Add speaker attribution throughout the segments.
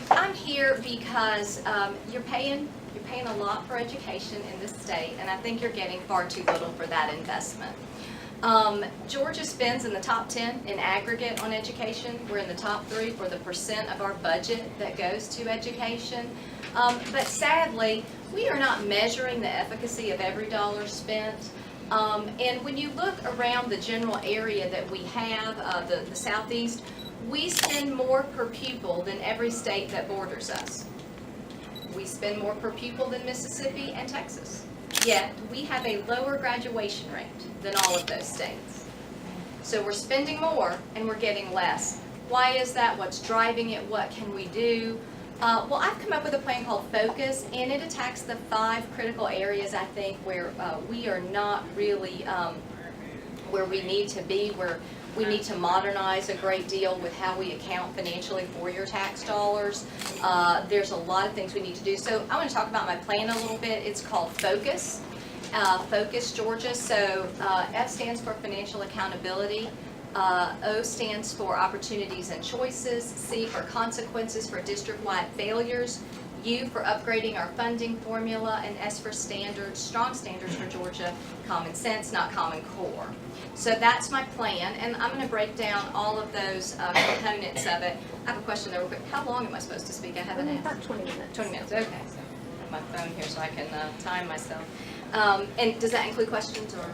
Speaker 1: I'm here because you're paying a lot for education in this state, and I think you're getting far too little for that investment. Georgia spends in the top 10 in aggregate on education. We're in the top 3 for the percent of our budget that goes to education. But sadly, we are not measuring the efficacy of every dollar spent. And when you look around the general area that we have, the Southeast, we spend more per pupil than every state that borders us. We spend more per pupil than Mississippi and Texas. Yet, we have a lower graduation rate than all of those states. So we're spending more and we're getting less. Why is that? What's driving it? What can we do? Well, I've come up with a plan called Focus, and it attacks the 5 critical areas, I think, where we are not really where we need to be, where we need to modernize a great deal with how we account financially for your tax dollars. There's a lot of things we need to do. So I want to talk about my plan a little bit. It's called Focus, Focus Georgia. So F stands for financial accountability. O stands for opportunities and choices. C for consequences for district-wide failures. U for upgrading our funding formula, and S for standards, strong standards for Georgia, common sense, not common core. So that's my plan, and I'm going to break down all of those components of it. I have a question there real quick. How long am I supposed to speak? I haven't asked.
Speaker 2: About 20 minutes.
Speaker 1: 20 minutes, okay. So I have my phone here so I can time myself. And does that include questions or?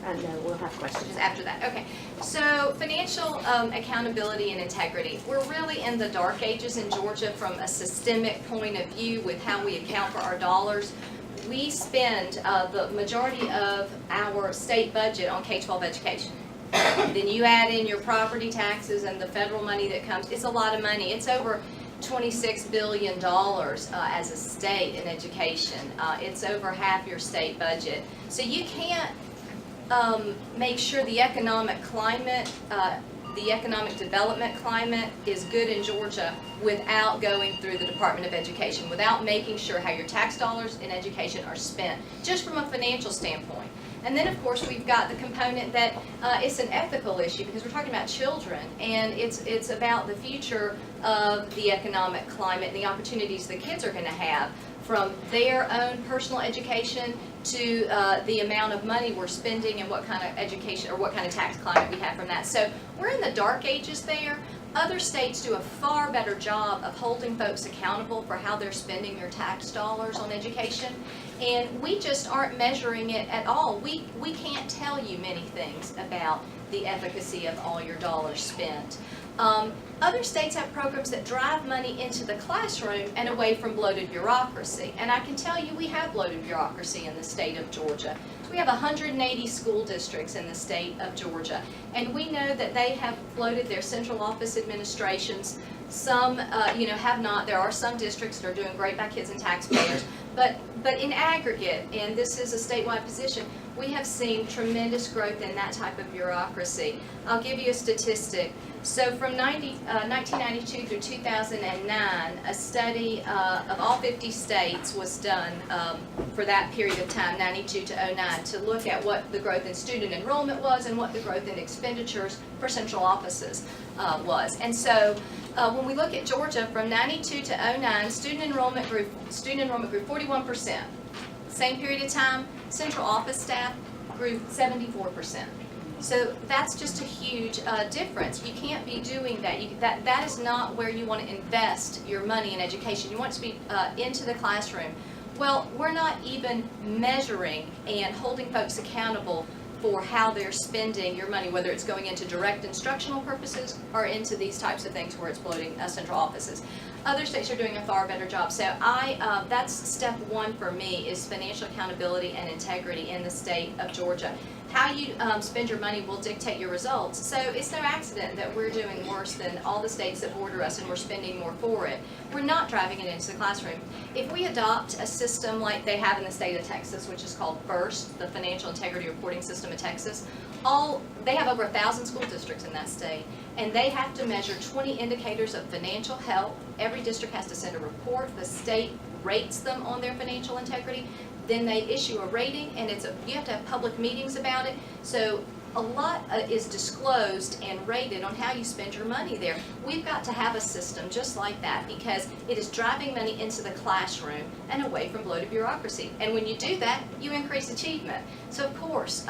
Speaker 2: No, we'll have questions.
Speaker 1: Just after that, okay. So financial accountability and integrity. We're really in the dark ages in Georgia from a systemic point of view with how we account for our dollars. We spend the majority of our state budget on K-12 education. Then you add in your property taxes and the federal money that comes. It's a lot of money. It's over $26 billion as a state in education. It's over half your state budget. So you can't make sure the economic climate, the economic development climate is good in Georgia without going through the Department of Education, without making sure how your tax dollars in education are spent, just from a financial standpoint. And then, of course, we've got the component that it's an ethical issue because we're talking about children, and it's about the future of the economic climate and the opportunities the kids are going to have from their own personal education to the amount of money we're spending and what kind of education or what kind of tax climate we have from that. So we're in the dark ages there. Other states do a far better job of holding folks accountable for how they're spending their tax dollars on education, and we just aren't measuring it at all. We can't tell you many things about the efficacy of all your dollars spent. Other states have programs that drive money into the classroom and away from bloated bureaucracy. And I can tell you we have bloated bureaucracy in the state of Georgia. We have 180 school districts in the state of Georgia. And we know that they have bloated their central office administrations. Some, have not. There are some districts that are doing great by kids and taxpayers. But in aggregate, and this is a statewide position, we have seen tremendous growth in that type of bureaucracy. I'll give you a statistic. So from 1992 through 2009, a study of all 50 states was done for that period of time, 92 to 09, to look at what the growth in student enrollment was and what the growth in expenditures for central offices was. And so when we look at Georgia, from 92 to 09, student enrollment grew 41%. Same period of time, central office staff grew 74%. So that's just a huge difference. You can't be doing that. That is not where you want to invest your money in education. You want it to be into the classroom. Well, we're not even measuring and holding folks accountable for how they're spending your money, whether it's going into direct instructional purposes or into these types of things where it's bloating central offices. Other states are doing a far better job. So that's step one for me, is financial accountability and integrity in the state of Georgia. How you spend your money will dictate your results. So it's no accident that we're doing worse than all the states that border us, and we're spending more for it. We're not driving it into the classroom. If we adopt a system like they have in the state of Texas, which is called FIRST, the Financial Integrity Reporting System of Texas, they have over 1,000 school districts in that state, and they have to measure 20 indicators of financial health. Every district has to send a report. The state rates them on their financial integrity. Then they issue a rating, and you have to have public meetings about it. So a lot is disclosed and rated on how you spend your money there. We've got to have a system just like that because it is driving money into the classroom and away from bloated bureaucracy. And when you do that, you increase achievement. So of course,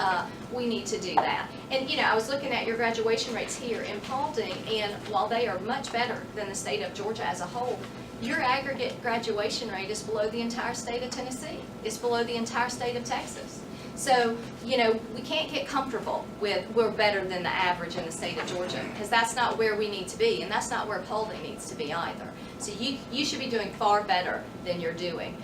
Speaker 1: we need to do that. And I was looking at your graduation rates here in Paulding, and while they are much better than the state of Georgia as a whole, your aggregate graduation rate is below the entire state of Tennessee. It's below the entire state of Texas. So, we can't get comfortable with we're better than the average in the state of Georgia, because that's not where we need to be, and that's not where Paulding needs to be either. So you should be doing far better than you're doing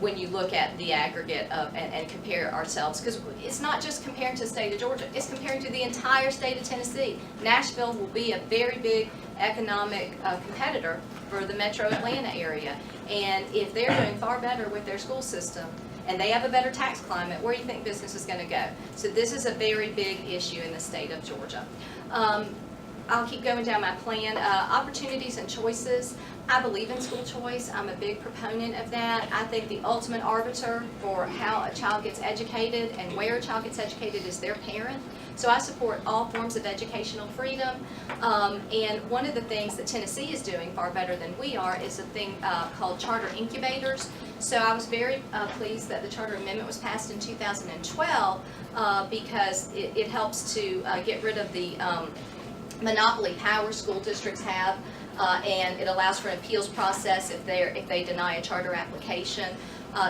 Speaker 1: when you look at the aggregate of and compare ourselves, because it's not just comparing to the state of Georgia, it's comparing to the entire state of Tennessee. Nashville will be a very big economic competitor for the metro Atlanta area, and if they're doing far better with their school system, and they have a better tax climate, where do you think business is going to go? So this is a very big issue in the state of Georgia. I'll keep going down my plan. Opportunities and choices. I believe in school choice. I'm a big proponent of that. I think the ultimate arbiter for how a child gets educated and where a child gets educated is their parent. So I support all forms of educational freedom. And one of the things that Tennessee is doing far better than we are is a thing called charter incubators. So I was very pleased that the charter amendment was passed in 2012 because it helps to get rid of the monopoly power school districts have, and it allows for an appeals process if they deny a charter application.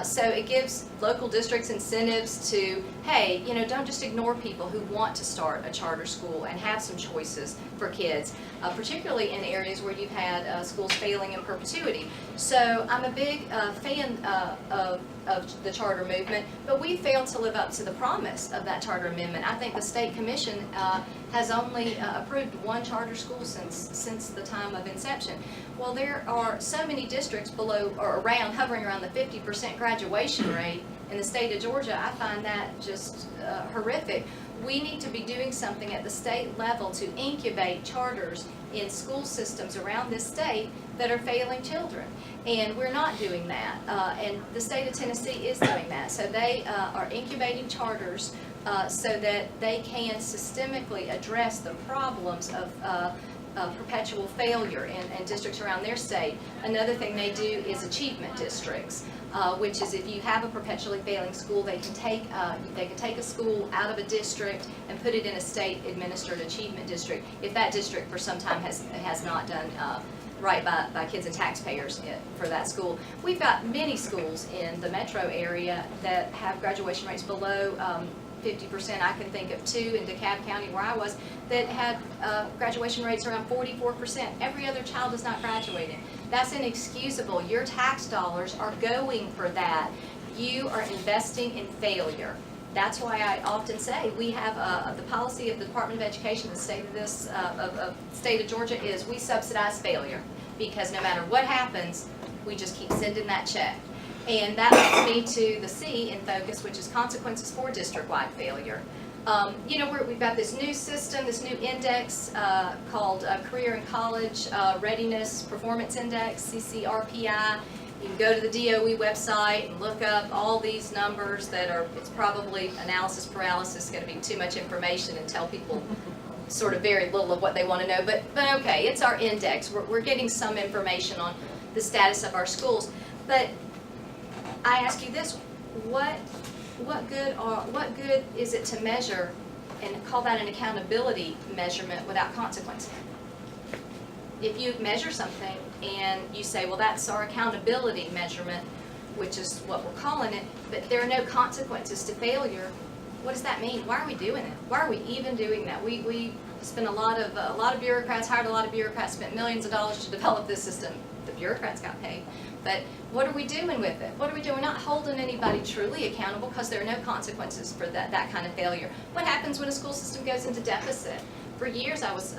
Speaker 1: So it gives local districts incentives to, hey, don't just ignore people who want to start a charter school and have some choices for kids, particularly in areas where you've had schools failing in perpetuity. So I'm a big fan of the charter movement, but we failed to live up to the promise of that charter amendment. I think the state commission has only approved one charter school since the time of inception. Well, there are so many districts below or around, hovering around the 50% graduation rate in the state of Georgia. I find that just horrific. We need to be doing something at the state level to incubate charters in school systems around this state that are failing children. And we're not doing that. And the state of Tennessee is doing that. So they are incubating charters so that they can systemically address the problems of perpetual failure in districts around their state. Another thing they do is achievement districts, which is if you have a perpetually failing school, they can take a school out of a district and put it in a state-administered achievement district if that district for some time has not done right by kids and taxpayers for that school. We've got many schools in the metro area that have graduation rates below 50%. I can think of two in DeKalb County where I was that had graduation rates around 44%. Every other child is not graduating. That's inexcusable. Your tax dollars are going for that. You are investing in failure. That's why I often say we have the policy of the Department of Education, the state of state of Georgia is we subsidize failure, because no matter what happens, we just keep sending that check. And that leads me to the C in focus, which is consequences for district-wide failure. We've got this new system, this new index called Career and College Readiness Performance Index, CCRPI. You can go to the DOE website and look up all these numbers it's probably analysis paralysis, going to be too much information and tell people sort of very little of what they want to know. But okay, it's our index. We're getting some information on the status of our schools. But I ask you this, what good is it to measure and call that an accountability measurement without consequences? If you measure something and you say, well, that's our accountability measurement, which is what we're calling it, but there are no consequences to failure, what does that mean? Why are we doing it? Why are we even doing that? We spent a lot of bureaucrats, hired a lot of bureaucrats, spent millions of dollars to develop this system. The bureaucrats got paid. But what are we doing with it? What are we doing? We're not holding anybody truly accountable because there are no consequences for that kind of failure. What happens when a school system goes into deficit? For years I was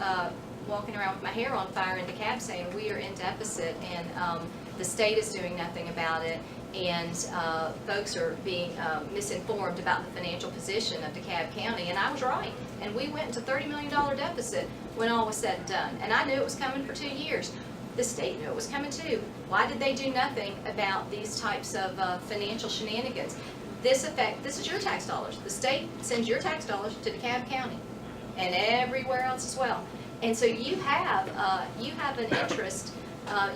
Speaker 1: walking around with my hair on fire in DeKalb saying we are in deficit and the state is doing nothing about it, and folks are being misinformed about the financial position of DeKalb County, and I was right. And we went into $30 million deficit when all was said and done. And I knew it was coming for 2 years. The state knew it was coming too. Why did they do nothing about these types of financial shenanigans? this is your tax dollars. The state sends your tax dollars to DeKalb County and everywhere else as well. And so you have an interest,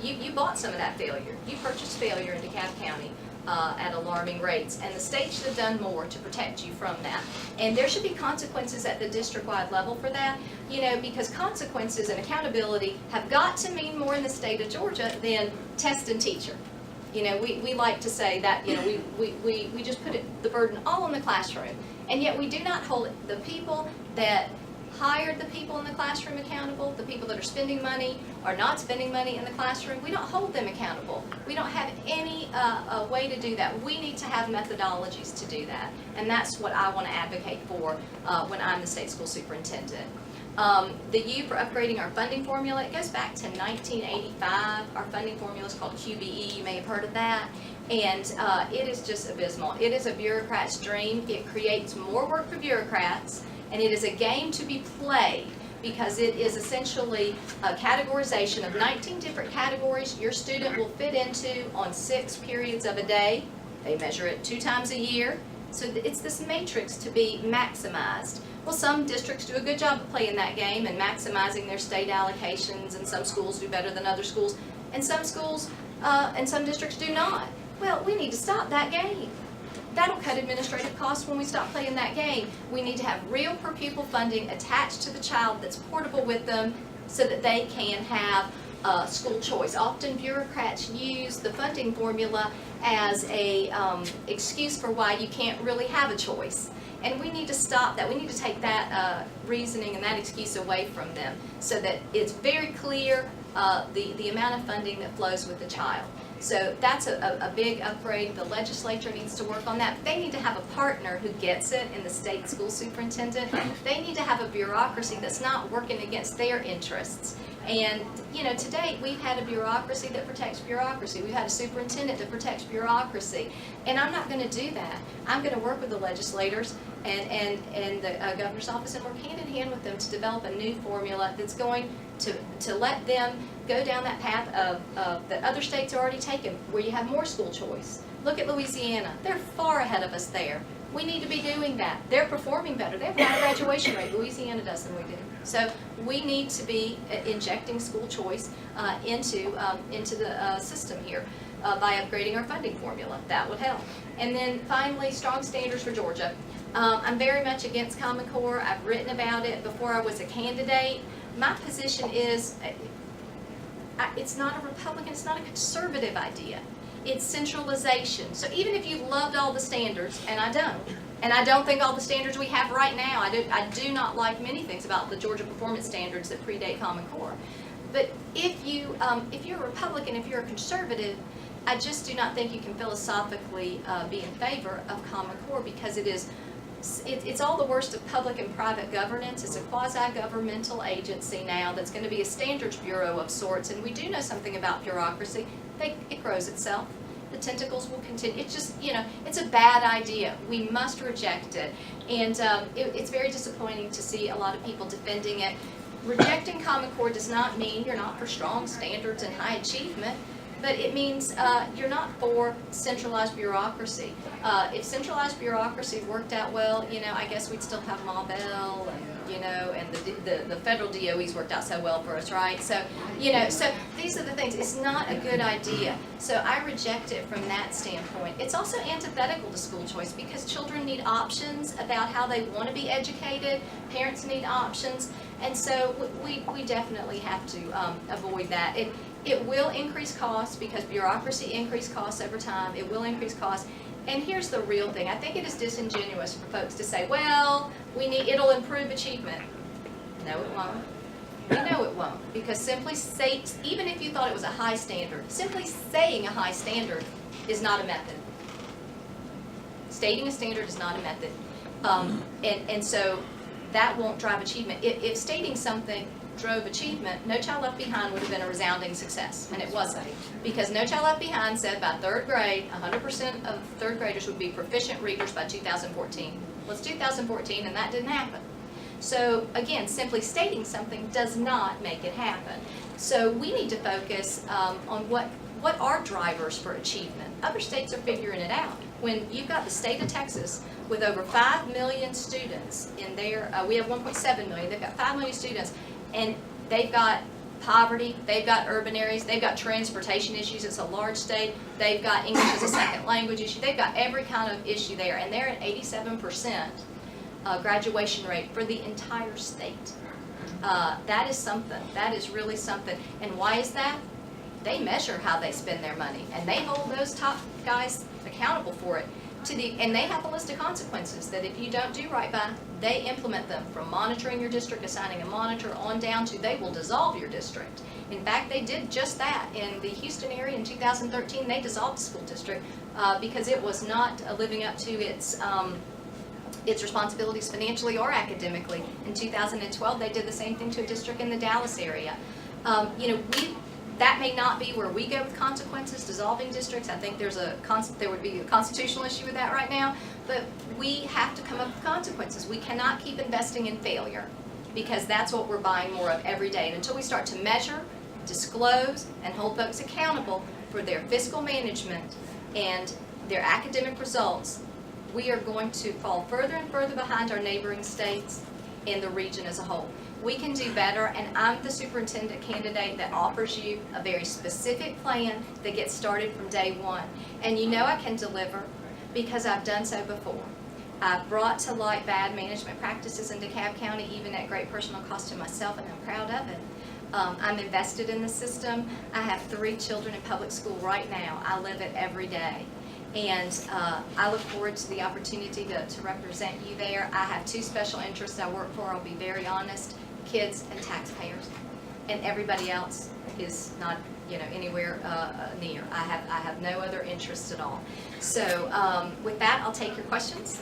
Speaker 1: you bought some of that failure. You purchased failure in DeKalb County at alarming rates, and the state should have done more to protect you from that. And there should be consequences at the district-wide level for that, you know, because consequences and accountability have got to mean more in the state of Georgia than test and teacher. You know, we like to say that, you know, we just put the burden all on the classroom, and yet we do not hold the people that hired the people in the classroom accountable, the people that are spending money or not spending money in the classroom. We don't hold them accountable. We don't have any way to do that. We need to have methodologies to do that, and that's what I want to advocate for when I'm the state school superintendent. The U for upgrading our funding formula, it goes back to 1985. Our funding formula is called QBE. You may have heard of that. And it is just abysmal. It is a bureaucrat's dream. It creates more work for bureaucrats, and it is a game to be played because it is essentially a categorization of 19 different categories your student will fit into on 6 periods of a day. They measure it 2 times a year. So it's this matrix to be maximized. Well, some districts do a good job of playing that game and maximizing their state allocations, and some schools do better than other schools, and some schools and some districts do not. Well, we need to stop that game. That'll cut administrative costs when we stop playing that game. We need to have real per pupil funding attached to the child that's portable with them so that they can have school choice. Often bureaucrats use the funding formula as a excuse for why you can't really have a choice. And we need to stop that. We need to take that reasoning and that excuse away from them so that it's very clear the amount of funding that flows with the child. So that's a big upgrade. The legislature needs to work on that. They need to have a partner who gets it in the state school superintendent. They need to have a bureaucracy that's not working against their interests. And, you know, to date, we've had a bureaucracy that protects bureaucracy. We've had a superintendent that protects bureaucracy. And I'm not going to do that. I'm going to work with the legislators and the governor's office and work hand in hand with them to develop a new formula that's going to let them go down that path of that other states are already taken, where you have more school choice. Look at Louisiana. They're far ahead of us there. We need to be doing that. They're performing better. They have a higher graduation rate. Louisiana does than we do. So we need to be injecting school choice into the system here by upgrading our funding formula. That would help. And then finally, strong standards for Georgia. I'm very much against Common Core. I've written about it before I was a candidate. My position is it's not a Republican, it's not a conservative idea. It's centralization. So even if you loved all the standards, and I don't think all the standards we have right now, I do not like many things about the Georgia performance standards that predate Common Core. But if you're a Republican, if you're a conservative, I just do not think you can philosophically be in favor of Common Core because it's all the worst of public and private governance. It's a quasi-governmental agency now that's going to be a standards bureau of sorts, and we do know something about bureaucracy. It grows itself. The tentacles will continue. It's just, you know, it's a bad idea. We must reject it. And it's very disappointing to see a lot of people defending it. Rejecting Common Core does not mean you're not for strong standards and high achievement, but it means you're not for centralized bureaucracy. If centralized bureaucracy worked out well, you know, I guess we'd still have Ma Bell and, you know, and the federal DOE's worked out so well for us, right? So, you know, so these are the things. It's not a good idea. So I reject it from that standpoint. It's also antithetical to school choice because children need options about how they want to be educated. Parents need options. And so we definitely have to avoid that. It will increase costs because bureaucracy increases costs over time. It will increase costs. And here's the real thing. I think it is disingenuous for folks to say, well, it'll improve achievement. No, it won't. We know it won't, because simply say, even if you thought it was a high standard, simply saying a high standard is not a method. Stating a standard is not a method. And so that won't drive achievement. If stating something drove achievement, No Child Left Behind would have been a resounding success, and it wasn't. Because No Child Left Behind said by 3rd grade, 100% of 3rd graders would be proficient readers by 2014. Well, it's 2014, and that didn't happen. So again, simply stating something does not make it happen. So we need to focus on what what are drivers for achievement? Other states are figuring it out. When you've got the state of Texas with over 5 million students in there, we have 1.7 million, they've got 5 million students, and they've got poverty, they've got urban areas, they've got transportation issues, it's a large state, they've got English as a second language issue, they've got every kind of issue there, and they're at 87% graduation rate for the entire state. That is something, that is really something. And why is that? They measure how they spend their money, and they hold those top guys accountable for it. And they have a list of consequences that if you don't do right by, they implement them, from monitoring your district, assigning a monitor, on down to they will dissolve your district. In fact, they did just that in the Houston area in 2013. They dissolved the school district because it was not living up to its responsibilities financially or academically. In 2012, they did the same thing to a district in the Dallas area. That may not be where we go with consequences, dissolving districts. I think there would be a constitutional issue with that right now, but we have to come up with consequences. We cannot keep investing in failure, because that's what we're buying more of every day. And until we start to measure, disclose, and hold folks accountable for their fiscal management and their academic results, we are going to fall further and further behind our neighboring states and the region as a whole. We can do better, and I'm the superintendent candidate that offers you a very specific plan that gets started from day one. And you know I can deliver because I've done so before. I've brought to light bad management practices in DeKalb County, even at great personal cost to myself, and I'm proud of it. I'm invested in the system. I have 3 children in public school right now. I live it every day. And I look forward to the opportunity to represent you there. I have 2 special interests I work for, I'll be very honest: kids and taxpayers. And everybody else is not, anywhere near. I have no other interests at all. So with that, I'll take your questions.